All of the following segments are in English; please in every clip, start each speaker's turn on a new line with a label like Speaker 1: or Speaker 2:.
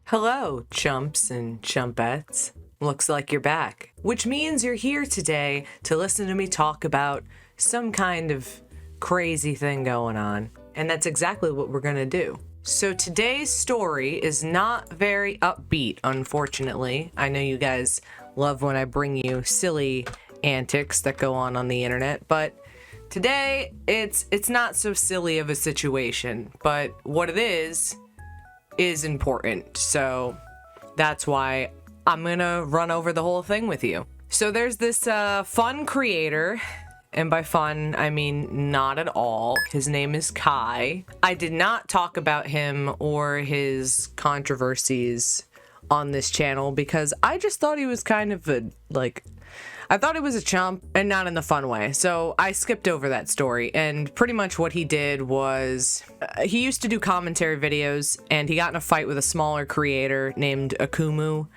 Speaker 1: Hello, chumps and chumpettes. Looks like you're back, which means you're here today to listen to me talk about some kind of crazy thing going on. And that's exactly what we're gonna do. So today's story is not very upbeat, unfortunately. I know you guys love when I bring you silly antics that go on the internet, but today it's not so silly of a situation. But what it is important. So that's why I'm gonna run over the whole thing with you. So there's this fun creator, and by fun I mean not at all. His name is Kai. I did not talk about him or his controversies on this channel because I just thought he was kind of I thought he was a chump, and not in the fun way. So I skipped over that story, and pretty much what he did was he used to do commentary videos, and he got in a fight with a smaller creator named Akumu,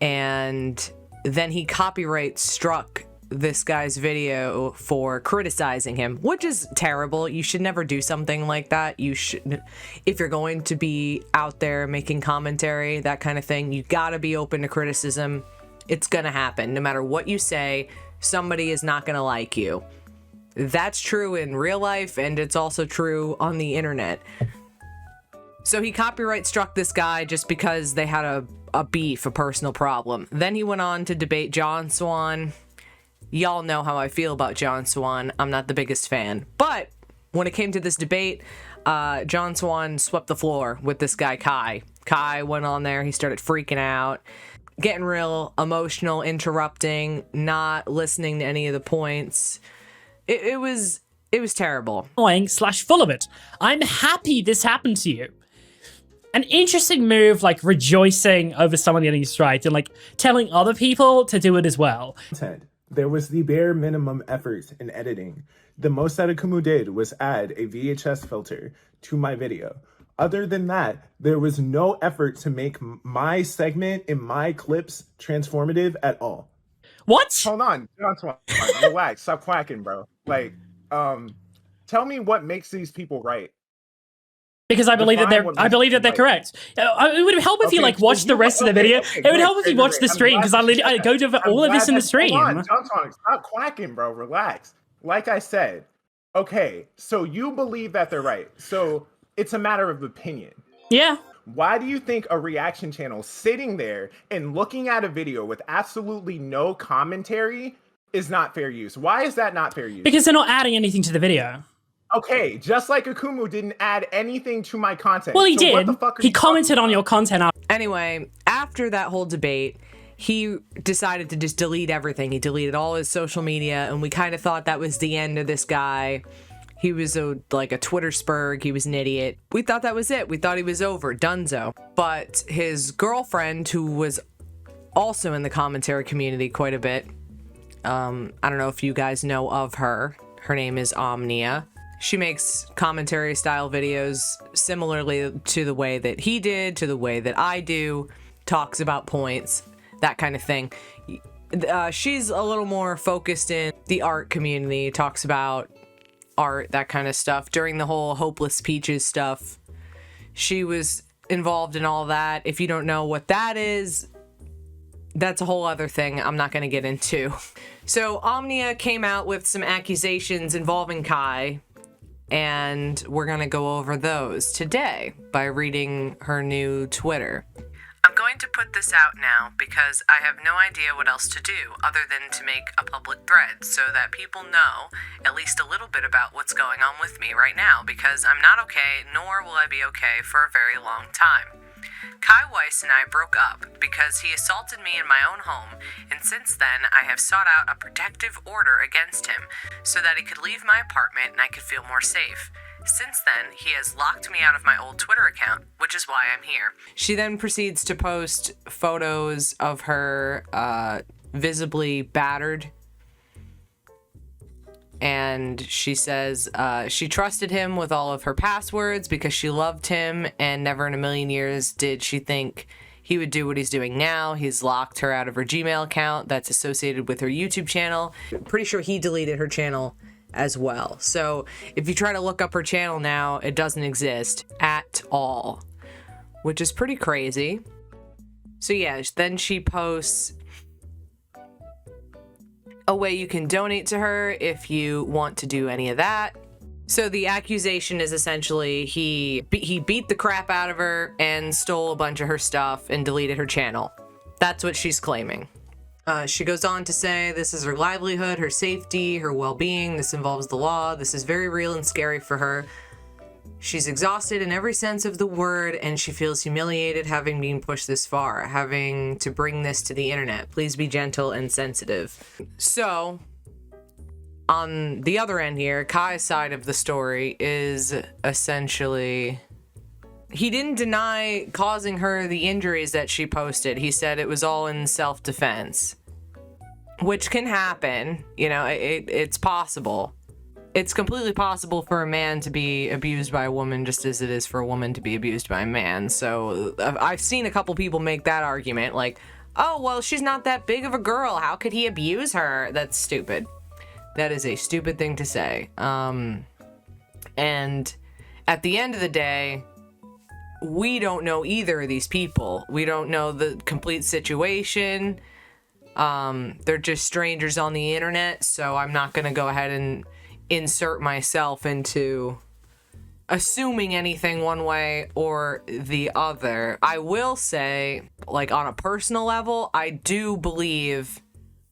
Speaker 1: and then he copyright struck this guy's video for criticizing him, which is terrible. You should never do something like that. You should, if you're going to be out there making commentary, that kind of thing, you gotta be open to criticism. It's gonna happen. No matter what you say, somebody is not gonna like you. That's true in real life, and it's also true on the internet. So he copyright struck this guy just because they had a beef, a personal problem. Then he went on to debate John Swan. Y'all know how I feel about John Swan. I'm not the biggest fan. But when it came to this debate, John Swan swept the floor with this guy, Kai. Kai went on there, he started freaking out, getting real emotional, interrupting, not listening to any of the points. It was terrible.
Speaker 2: Annoying / full of it. I'm happy this happened to you. An interesting move, like rejoicing over someone getting striked and like telling other people to do it as well.
Speaker 3: There was the bare minimum effort in editing. The most that Akumu did was add a VHS filter to my video. Other than that, there was no effort to make my segment and my clips transformative at all.
Speaker 2: What?
Speaker 4: Hold on, John Swan, relax, stop quacking, bro. Like, tell me what makes these people right.
Speaker 2: Because I believe that they're correct. It would help if you like watched the rest of the video. It would help if you watched the stream because I go over all of this in the stream.
Speaker 4: Hold on, John Swan, stop quacking, bro. Relax. Like I said, okay, so you believe that they're right. So it's a matter of opinion.
Speaker 2: Yeah.
Speaker 4: Why do you think a reaction channel sitting there and looking at a video with absolutely no commentary is not fair use? Why is that not fair use?
Speaker 2: Because they're not adding anything to the video.
Speaker 4: Okay, just like Akumu didn't add anything to my content.
Speaker 2: Well, he
Speaker 4: so
Speaker 2: did.
Speaker 4: What the fuck
Speaker 2: he commented on your content.
Speaker 1: Anyway, after that whole debate, he decided to just delete everything. He deleted all his social media, and we kind of thought that was the end of this guy. He was like a Twitter spurg. He was an idiot. We thought that was it. We thought he was over, donezo. But his girlfriend, who was also in the commentary community quite a bit, I don't know if you guys know of her. Her name is Omnia. She makes commentary style videos similarly to the way that he did, to the way that I do, talks about points, that kind of thing. She's a little more focused in the art community, talks about art, that kind of stuff. During the whole Hopeless Peaches stuff, she was involved in all that. If you don't know what that is, that's a whole other thing I'm not going to get into. So Omnia came out with some accusations involving Kai, and we're going to go over those today by reading her new Twitter. I'm going to put this out now because I have no idea what else to do other than to make a public thread so that people know at least a little bit about what's going on with me right now, because I'm not okay, nor will I be okay for a very long time. Kai Weiss and I broke up because he assaulted me in my own home, and since then I have sought out a protective order against him so that he could leave my apartment and I could feel more safe. Since then, he has locked me out of my old Twitter account, which is why I'm here. She then proceeds to post photos of her visibly battered. And she says she trusted him with all of her passwords because she loved him, and never in a million years did she think he would do what he's doing now. He's locked her out of her Gmail account that's associated with her YouTube channel. Pretty sure he deleted her channel as well. So if you try to look up her channel now, it doesn't exist at all. which is pretty crazy. So yeah, then she posts a way you can donate to her if you want to do any of that. So the accusation is essentially he beat the crap out of her and stole a bunch of her stuff and deleted her channel. That's what she's claiming. She goes on to say this is her livelihood, her safety, her well-being. This involves the law. This is very real and scary for her. She's exhausted in every sense of the word, and she feels humiliated having been pushed this far, having to bring this to the internet. Please be gentle and sensitive. So, on the other end here, Kai's side of the story is essentially... He didn't deny causing her the injuries that she posted. He said it was all in self-defense, which can happen. You know, it's possible. It's completely possible for a man to be abused by a woman just as it is for a woman to be abused by a man. So I've seen a couple people make that argument, like, oh, well, she's not that big of a girl. How could he abuse her? That's stupid. That is a stupid thing to say. And at the end of the day, we don't know either of these people. We don't know the complete situation. They're just strangers on the internet, so I'm not going to go ahead and insert myself into assuming anything one way or the other. I will say, like, on a personal level, I do believe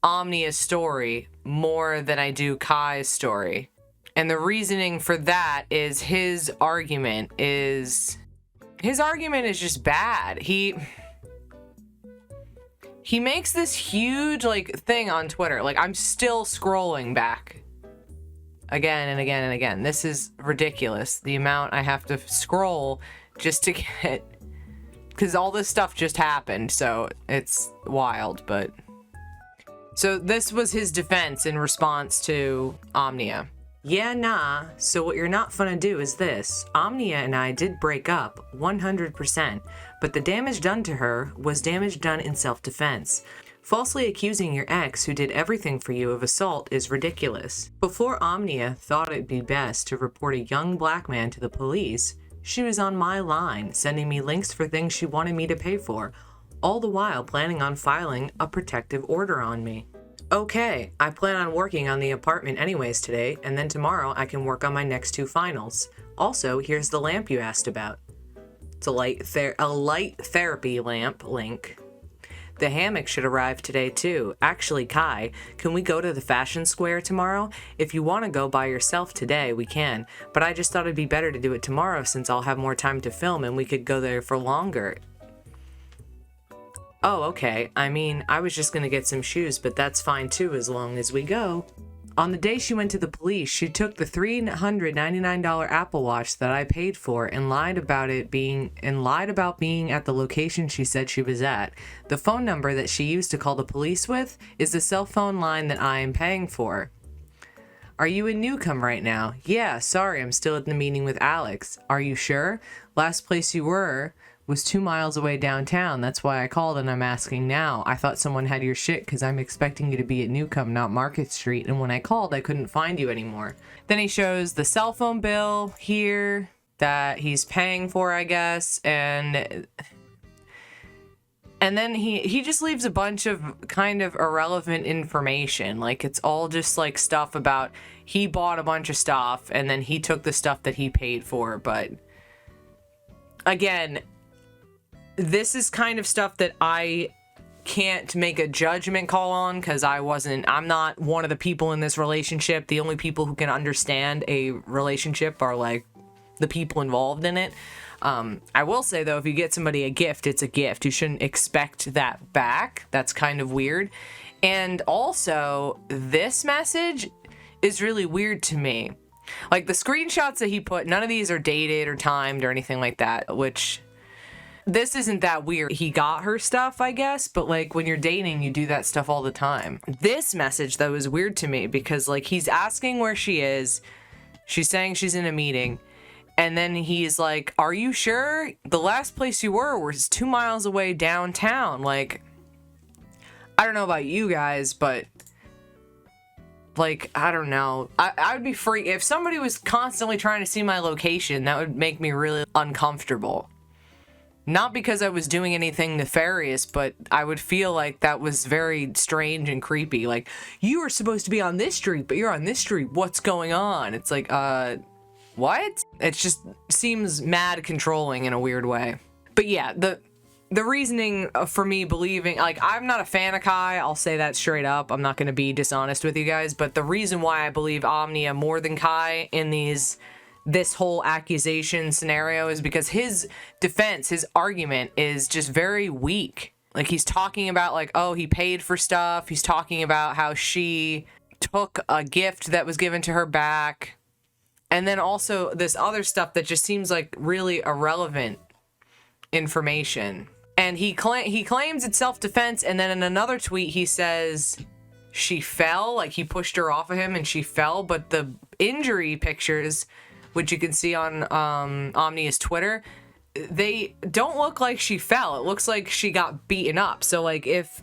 Speaker 1: Omnia's story more than I do Kai's story. And the reasoning for that is his argument is just bad. He makes this huge, like, thing on Twitter. Like, I'm still scrolling back again and again and again. This is ridiculous, the amount I have to scroll just to get... Because all this stuff just happened, so it's wild, but... So this was his defense in response to Omnia. Yeah, nah, so what you're not gonna do is this. Omnia and I did break up, 100%, but the damage done to her was damage done in self-defense. Falsely accusing your ex, who did everything for you, of assault is ridiculous. Before Omnia thought it'd be best to report a young black man to the police, she was on my line, sending me links for things she wanted me to pay for, all the while planning on filing a protective order on me. Okay, I plan on working on the apartment anyways today, and then tomorrow I can work on my next 2 finals. Also, here's the lamp you asked about. It's a light therapy lamp link. The hammock should arrive today too. Actually, Kai, can we go to the fashion square tomorrow? If you want to go by yourself today, we can. But I just thought it'd be better to do it tomorrow since I'll have more time to film and we could go there for longer. Oh, okay. I mean, I was just gonna get some shoes, but that's fine too as long as we go. On the day she went to the police, she took the $399 Apple Watch that I paid for and lied about being at the location she said she was at. The phone number that she used to call the police with is the cell phone line that I am paying for. Are you in Newcomb right now? Yeah, sorry, I'm still at the meeting with Alex. Are you sure? Last place you were was 2 miles away downtown. That's why I called and I'm asking now. I thought someone had your shit because I'm expecting you to be at Newcomb, not Market Street. And when I called, I couldn't find you anymore. Then he shows the cell phone bill here that he's paying for, I guess. And then he just leaves a bunch of kind of irrelevant information. Like, it's all just like stuff about he bought a bunch of stuff and then he took the stuff that he paid for. But again, this is kind of stuff that I can't make a judgment call on because I'm not one of the people in this relationship. The only people who can understand a relationship are like the people involved in it. I will say though, if you get somebody a gift, it's a gift. You shouldn't expect that back. That's kind of weird. And also, this message is really weird to me. Like the screenshots that he put, none of these are dated or timed or anything like that, which... This isn't that weird. He got her stuff, I guess, but like when you're dating, you do that stuff all the time. This message, though, is weird to me because like he's asking where she is. She's saying she's in a meeting. And then he's like, are you sure? The last place you were was 2 miles away downtown. Like, I don't know about you guys, but like, I don't know. I would be free. If somebody was constantly trying to see my location, that would make me really uncomfortable. Not because I was doing anything nefarious, but I would feel like that was very strange and creepy. Like, you were supposed to be on this street, but you're on this street. What's going on? It's like, what? It just seems mad controlling in a weird way. But yeah, the reasoning for me believing, like, I'm not a fan of Kai, I'll say that straight up. I'm not going to be dishonest with you guys, but the reason why I believe Omnia more than Kai in this whole accusation scenario is because his defense, his argument is just very weak. Like, he's talking about, like, oh, he paid for stuff. He's talking about how she took a gift that was given to her back. And then also this other stuff that just seems like really irrelevant information. And he claims it's self-defense, and then in another tweet he says she fell, like he pushed her off of him and she fell, but the injury pictures, which you can see on Omnia's Twitter, they don't look like she fell. It looks like she got beaten up. So, like, if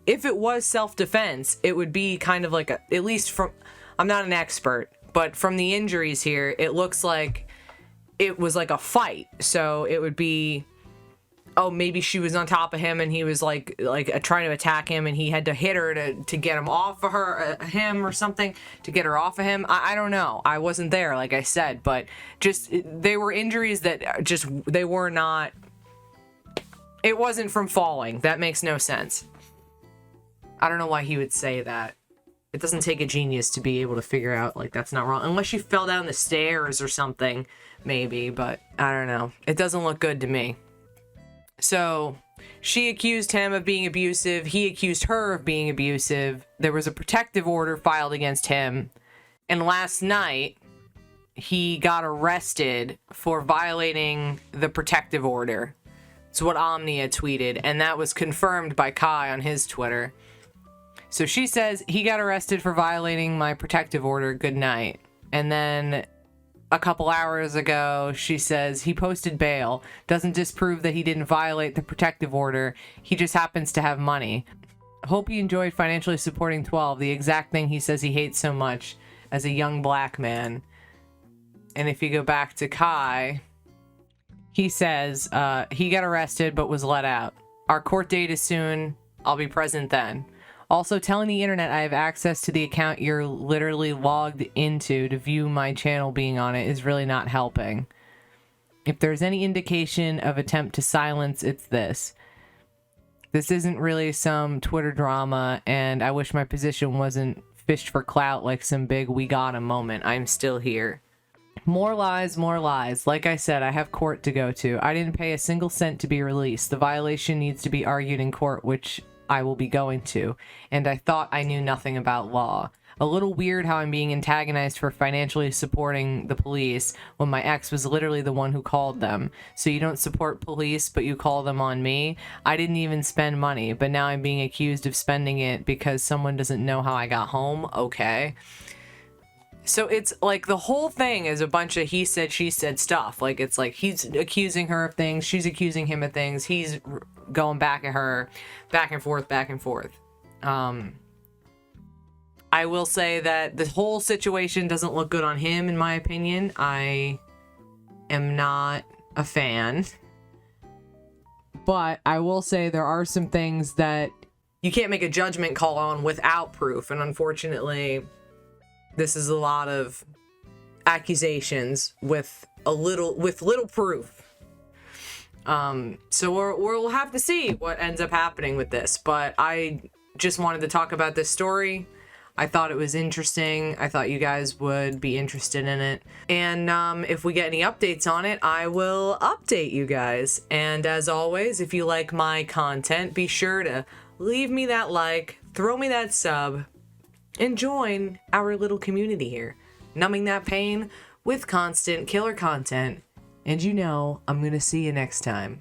Speaker 1: it was self-defense, it would be kind of like at least from, I'm not an expert, but from the injuries here, it looks like it was like a fight. So it would be, oh, maybe she was on top of him and he was like trying to attack him and he had to hit her to get him off of him or something, to get her off of him. I don't know. I wasn't there, like I said, but just, they were injuries that just, they were not, it wasn't from falling. That makes no sense. I don't know why he would say that. It doesn't take a genius to be able to figure out, like, that's not wrong. Unless she fell down the stairs or something, maybe, but I don't know. It doesn't look good to me. So, she accused him of being abusive. He accused her of being abusive. There was a protective order filed against him. And last night, he got arrested for violating the protective order. It's what Omnia tweeted, and that was confirmed by Kai on his Twitter. So she says, he got arrested for violating my protective order. Good night. And then a couple hours ago, she says he posted bail. Doesn't disprove that he didn't violate the protective order. He just happens to have money. Hope you enjoyed financially supporting 12, the exact thing he says he hates so much as a young black man. And if you go back to Kai, he says he got arrested but was let out. Our court date is soon. I'll be present then. Also, telling the internet I have access to the account you're literally logged into to view my channel being on it is really not helping. If there's any indication of attempt to silence, it's this. This isn't really some Twitter drama, and I wish my position wasn't fished for clout like some big we got him moment. I'm still here. More lies, more lies. Like I said, I have court to go to. I didn't pay a single cent to be released. The violation needs to be argued in court, which I will be going to, and I thought I knew nothing about law. A little weird how I'm being antagonized for financially supporting the police when my ex was literally the one who called them. So you don't support police, but you call them on me? I didn't even spend money, but now I'm being accused of spending it because someone doesn't know how I got home? Okay. So it's like the whole thing is a bunch of he said, she said stuff. Like, it's like he's accusing her of things, she's accusing him of things, he's going back at her, back and forth, back and forth. I will say that the whole situation doesn't look good on him, in my opinion. I am not a fan. But I will say there are some things that you can't make a judgment call on without proof, and unfortunately, this is a lot of accusations with little proof. So we'll have to see what ends up happening with this. But I just wanted to talk about this story. I thought it was interesting. I thought you guys would be interested in it. And if we get any updates on it, I will update you guys. And as always, if you like my content, be sure to leave me that like, throw me that sub, and join our little community here, numbing that pain with constant killer content. And you know, I'm gonna see you next time.